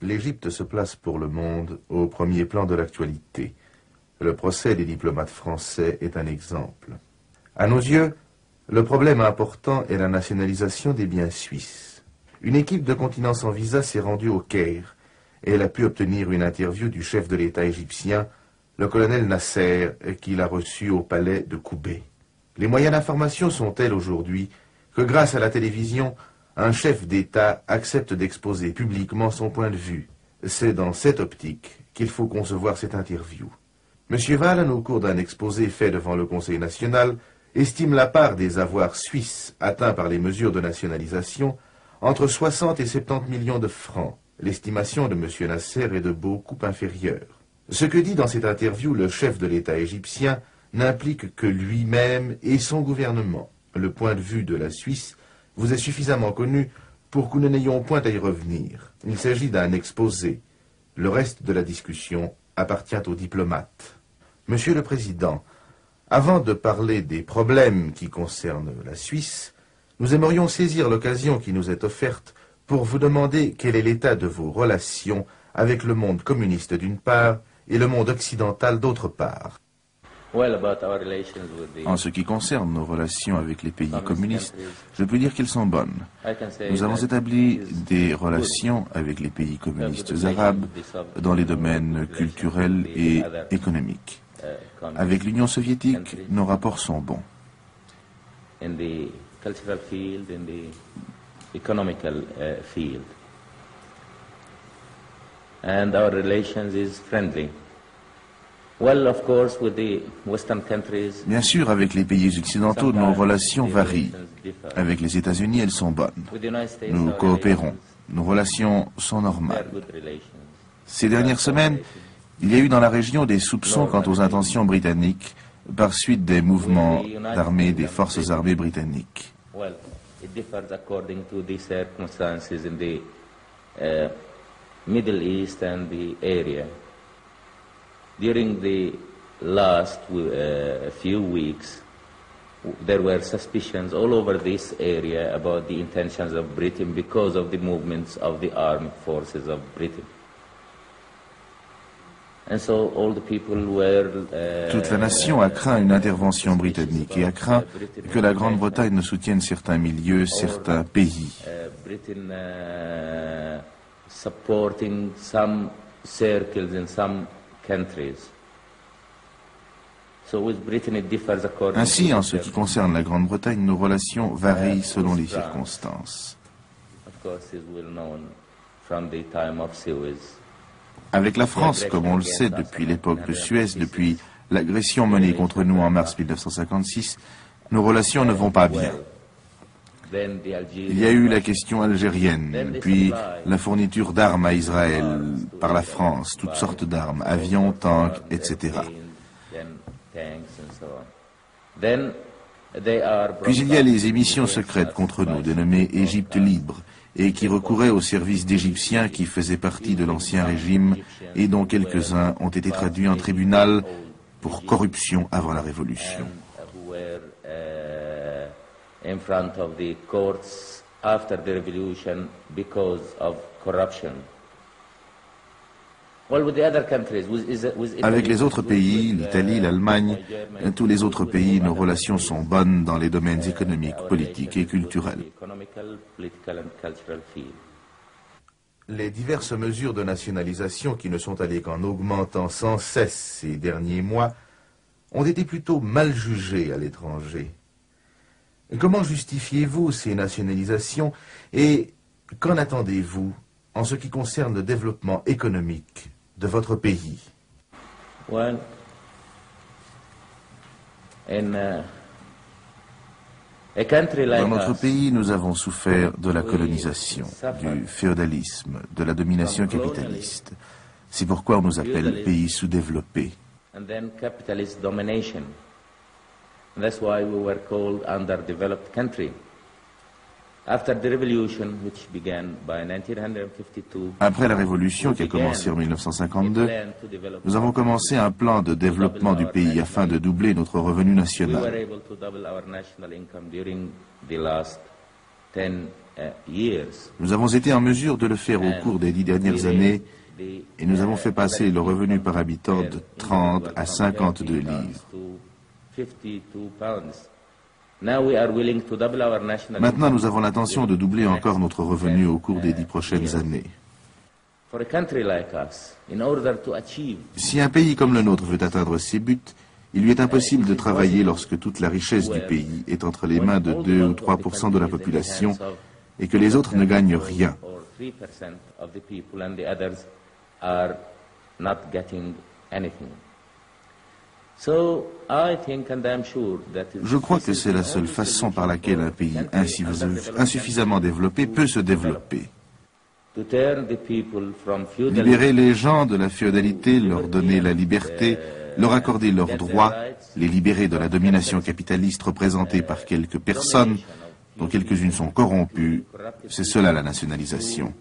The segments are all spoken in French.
L'Égypte se place pour le monde au premier plan de l'actualité. Le procès des diplomates français est un exemple. À nos yeux, le problème important est la nationalisation des biens suisses. Une équipe de Continent sans visa s'est rendue au Caire et elle a pu obtenir une interview du chef de l'État égyptien, le colonel Nasser, qui l'a reçu au palais de Koubé. Les moyens d'information sont tels aujourd'hui que grâce à la télévision, un chef d'État accepte d'exposer publiquement son point de vue. C'est dans cette optique qu'il faut concevoir cette interview. M. Wahlen, au cours d'un exposé fait devant le Conseil national, estime la part des avoirs suisses atteints par les mesures de nationalisation entre 60 et 70 millions de francs. L'estimation de M. Nasser est de beaucoup inférieure. Ce que dit dans cette interview le chef de l'État égyptien n'implique que lui-même et son gouvernement. Le point de vue de la Suisse vous est suffisamment connu pour que nous n'ayons point à y revenir. Il s'agit d'un exposé. Le reste de la discussion appartient aux diplomates. Monsieur le Président, avant de parler des problèmes qui concernent la Suisse, nous aimerions saisir l'occasion qui nous est offerte pour vous demander quel est l'état de vos relations avec le monde communiste d'une part et le monde occidental d'autre part. En ce qui concerne nos relations avec les pays communistes, je peux dire qu'elles sont bonnes. Nous avons établi des relations avec les pays communistes arabes dans les domaines culturels et économiques. Avec l'Union soviétique, nos rapports sont bons. And our relations is friendly. Bien sûr, avec les pays occidentaux, nos relations varient. Avec les États-Unis, elles sont bonnes. Nous coopérons. Nos relations sont normales. Ces dernières semaines, il y a eu dans la région des soupçons quant aux intentions britanniques par suite des mouvements d'armée des forces armées britanniques. Middle East and the area. During the last few weeks, there were suspicions all over this area about the intentions of Britain because of the movements of the armed forces of Britain. And so all the people were, toute la nation a craint une intervention britannique et a craint que la Grande-Bretagne ne soutienne certains milieux, certains pays. Britain supporting some circles in some countries. So with Britain it differs according Ainsi, en ce qui concerne la Grande-Bretagne, nos relations varient selon les circonstances. Of course, is well known from the time of Suez. Avec la France, comme on le sait depuis l'époque de Suez, depuis l'agression menée contre nous en mars 1956, nos relations ne vont pas bien. Il y a eu la question algérienne, puis la fourniture d'armes à Israël par la France, toutes sortes d'armes, avions, tanks, etc. Puis il y a les émissions secrètes contre nous, dénommées Égypte libre, et qui recouraient aux services d'Égyptiens qui faisaient partie de l'ancien régime et dont quelques-uns ont été traduits en tribunal pour corruption avant la Révolution. In front of the courts after the revolution because of corruption. Well, with the other countries, avec les autres pays, l'Italie, l'Allemagne, tous les autres pays, nos relations sont bonnes dans les domaines économiques, politiques et culturels. Les diverses mesures de nationalisation qui ne sont allées qu'en augmentant sans cesse ces derniers mois ont été plutôt mal jugées à l'étranger. Comment justifiez-vous ces nationalisations et qu'en attendez-vous en ce qui concerne le développement économique de votre pays? Well, dans notre pays, nous avons souffert de la colonisation, du féodalisme, de la domination capitaliste. C'est pourquoi on nous appelle pays sous-développés. That's why we were called underdeveloped country. After the revolution, which began by 1952, après la révolution qui a commencé en 1952, nous avons commencé un plan de développement du pays afin de doubler notre revenu national. We were able to double our national income during the last 10 Nous avons été en mesure de le faire au cours des 10 dernières années et nous avons fait passer le revenu par habitant de 30 à 52 livres. Maintenant, nous avons l'intention de doubler encore notre revenu au cours des 10 prochaines années. Si un pays comme le nôtre veut atteindre ses buts, il lui est impossible de travailler lorsque toute la richesse du pays est entre les mains de 2 ou 3% de la population et que les autres ne gagnent rien. Je crois que c'est la seule façon par laquelle un pays insuffisamment développé peut se développer. Libérer les gens de la féodalité, leur donner la liberté, leur accorder leurs droits, les libérer de la domination capitaliste représentée par quelques personnes, dont quelques-unes sont corrompues, c'est cela la nationalisation.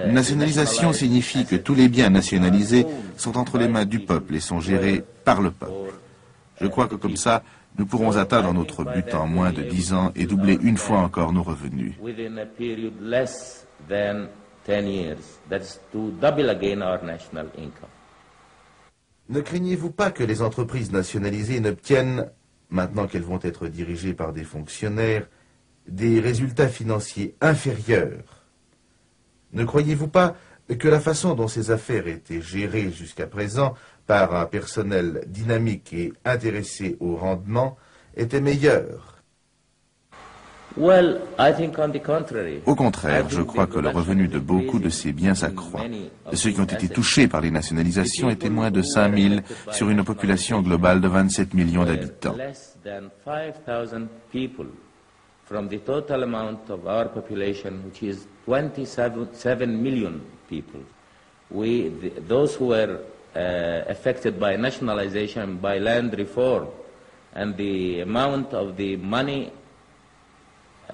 Nationalisation signifie que tous les biens nationalisés sont entre les mains du peuple et sont gérés par le peuple. Je crois que comme ça, nous pourrons atteindre notre but en moins de 10 ans et doubler une fois encore nos revenus. Ne craignez-vous pas que les entreprises nationalisées n'obtiennent, maintenant qu'elles vont être dirigées par des fonctionnaires, des résultats financiers inférieurs? Ne croyez-vous pas que la façon dont ces affaires étaient gérées jusqu'à présent par un personnel dynamique et intéressé au rendement était meilleure? Au contraire, je crois que le revenu de beaucoup de ces biens s'accroît. Ceux qui ont été touchés par les nationalisations étaient moins de 5 000 sur une population globale de 27 millions d'habitants. From the total amount of our population, which is 27 million people. Those who were affected by nationalization, by land reform, and the amount of the money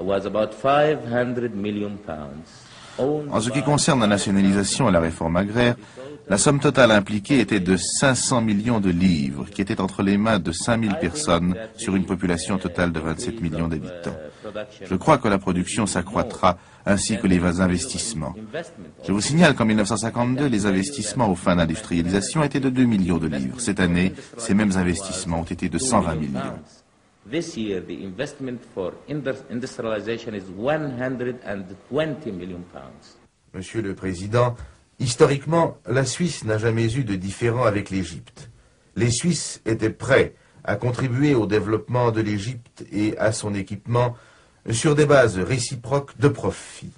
was about 500 million pounds. En ce qui concerne la nationalisation et la réforme agraire, la somme totale impliquée était de 500 millions de livres, qui étaient entre les mains de 5000 personnes sur une population totale de 27 millions d'habitants. Je crois que la production s'accroîtra, ainsi que les investissements. Je vous signale qu'en 1952, les investissements aux fins d'industrialisation étaient de 2 millions de livres. Cette année, ces mêmes investissements ont été de 120 millions. This year, the investment for industrialization is 120 million pounds. Monsieur le Président, historiquement, la Suisse n'a jamais eu de différend avec l'Égypte. Les Suisses étaient prêts à contribuer au développement de l'Égypte et à son équipement sur des bases réciproques de profit.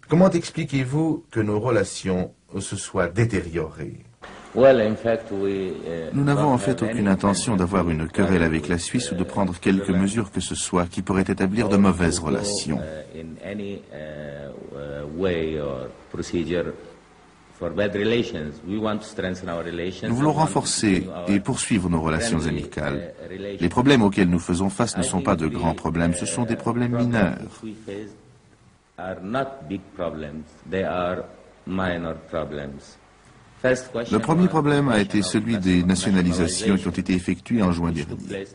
Comment expliquez-vous que nos relations se soient détériorées? Nous n'avons en fait aucune intention d'avoir une querelle avec la Suisse ou de prendre quelque mesure que ce soit qui pourrait établir de mauvaises relations. Nous voulons renforcer et poursuivre nos relations amicales. Les problèmes auxquels nous faisons face ne sont pas de grands problèmes, ce sont des problèmes mineurs. Le premier problème a été celui des nationalisations qui ont été effectuées en juin dernier.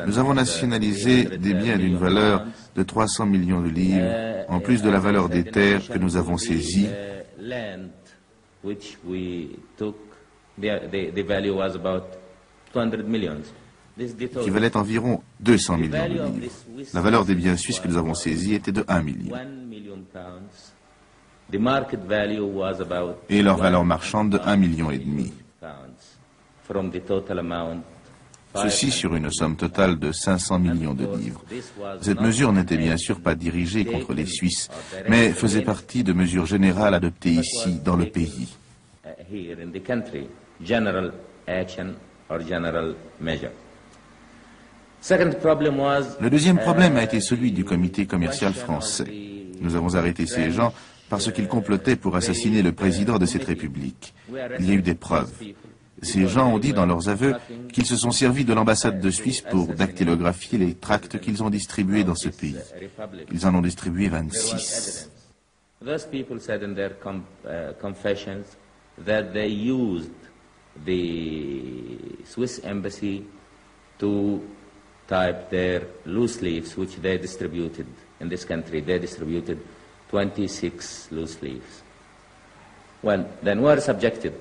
Nous avons nationalisé des biens d'une valeur de 300 millions de livres, en plus de la valeur des terres que nous avons saisies. Qui valait environ 200 millions de livres. La valeur des biens suisses que nous avons saisis était de 1 million. Et leur valeur marchande de 1,5 million. Ceci sur une somme totale de 500 millions de livres. Cette mesure n'était bien sûr pas dirigée contre les Suisses, mais faisait partie de mesures générales adoptées ici, dans le pays. Le deuxième problème a été celui du comité commercial français. Nous avons arrêté ces gens parce qu'ils complotaient pour assassiner le président de cette république. Il y a eu des preuves. Ces gens ont dit dans leurs aveux qu'ils se sont servis de l'ambassade de Suisse pour dactylographier les tracts qu'ils ont distribués dans ce pays. Ils en ont distribué 26. Those people said in their confessions that they used the Swiss embassy to type their loose leaves, which they distributed in this country. They distributed 26 loose leaves. Well, then we were subjected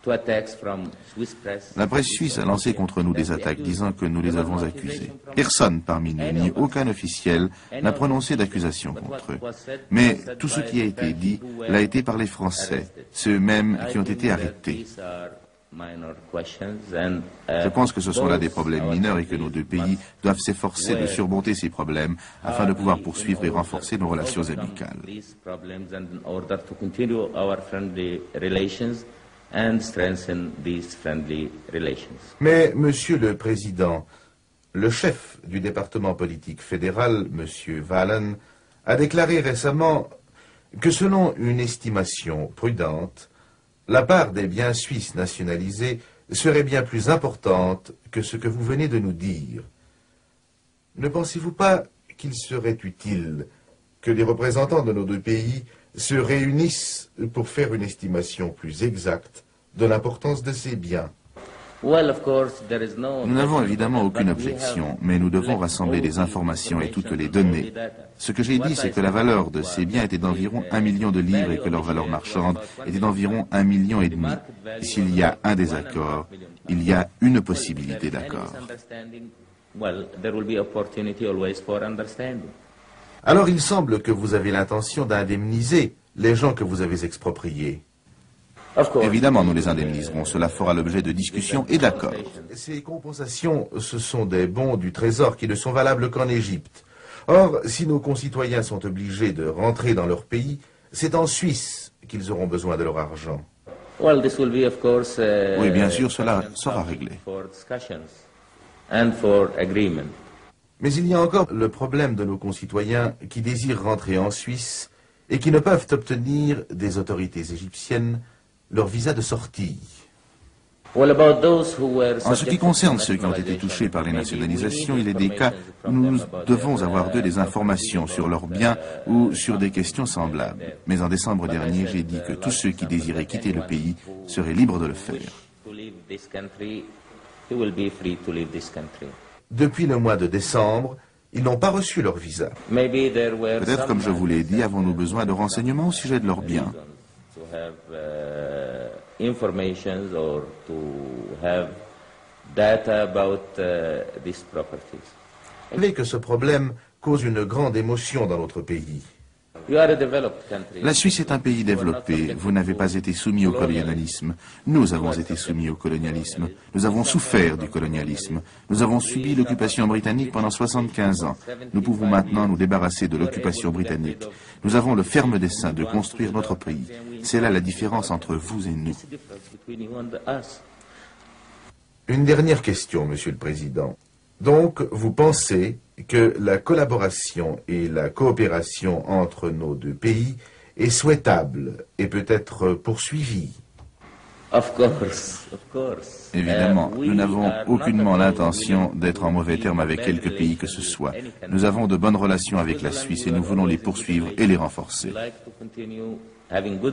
to attacks from Swiss press. La presse suisse a lancé contre nous des attaques disant que nous les avons accusés. Personne parmi nous, ni aucun officiel, n'a prononcé d'accusation contre eux. Mais tout ce qui a été dit l'a été par les Français, ceux mêmes qui ont été arrêtés. Je pense que ce sont là des problèmes mineurs et que nos deux pays doivent s'efforcer de surmonter ces problèmes afin de pouvoir poursuivre et renforcer nos relations amicales. Mais, Monsieur le Président, le chef du département politique fédéral, Monsieur Wahlen, a déclaré récemment que selon une estimation prudente, la part des biens suisses nationalisés serait bien plus importante que ce que vous venez de nous dire. Ne pensez-vous pas qu'il serait utile que les représentants de nos deux pays se réunissent pour faire une estimation plus exacte de l'importance de ces biens? Nous n'avons évidemment aucune objection, mais nous devons rassembler les informations et toutes les données. Ce que j'ai dit, c'est que la valeur de ces biens était d'environ 1 million de livres et que leur valeur marchande était d'environ 1,5 million. S'il y a un désaccord, il y a une possibilité d'accord. Alors il semble que vous avez l'intention d'indemniser les gens que vous avez expropriés. Évidemment, nous les indemniserons. Cela fera l'objet de discussions et d'accords. Ces compensations, ce sont des bons du Trésor qui ne sont valables qu'en Égypte. Or, si nos concitoyens sont obligés de rentrer dans leur pays, c'est en Suisse qu'ils auront besoin de leur argent. Oui, bien sûr, cela sera réglé. Mais il y a encore le problème de nos concitoyens qui désirent rentrer en Suisse et qui ne peuvent obtenir des autorités égyptiennes leur visa de sortie. En ce qui concerne ceux qui ont été touchés par les nationalisations, il est des cas où nous devons avoir d'eux des informations sur leurs biens ou sur des questions semblables. Mais en décembre dernier, j'ai dit que tous ceux qui désiraient quitter le pays seraient libres de le faire. Depuis le mois de décembre, ils n'ont pas reçu leur visa. Peut-être, comme je vous l'ai dit, avons-nous besoin de renseignements au sujet de leurs biens. Informations or to have data about these properties. Vous savez que ce problème cause une grande émotion dans notre pays. La Suisse est un pays développé. Vous n'avez pas été soumis au colonialisme. Nous avons été soumis au colonialisme. Nous avons souffert du colonialisme. Nous avons subi l'occupation britannique pendant 75 ans. Nous pouvons maintenant nous débarrasser de l'occupation britannique. Nous avons le ferme dessein de construire notre pays. C'est là la différence entre vous et nous. Une dernière question, Monsieur le Président. Donc, vous pensez que la collaboration et la coopération entre nos deux pays est souhaitable et peut être poursuivie? Évidemment, nous n'avons aucunement l'intention d'être en mauvais termes avec quelque pays que ce soit. Nous avons de bonnes relations avec la Suisse et nous voulons les poursuivre et les renforcer. Inch'Allah.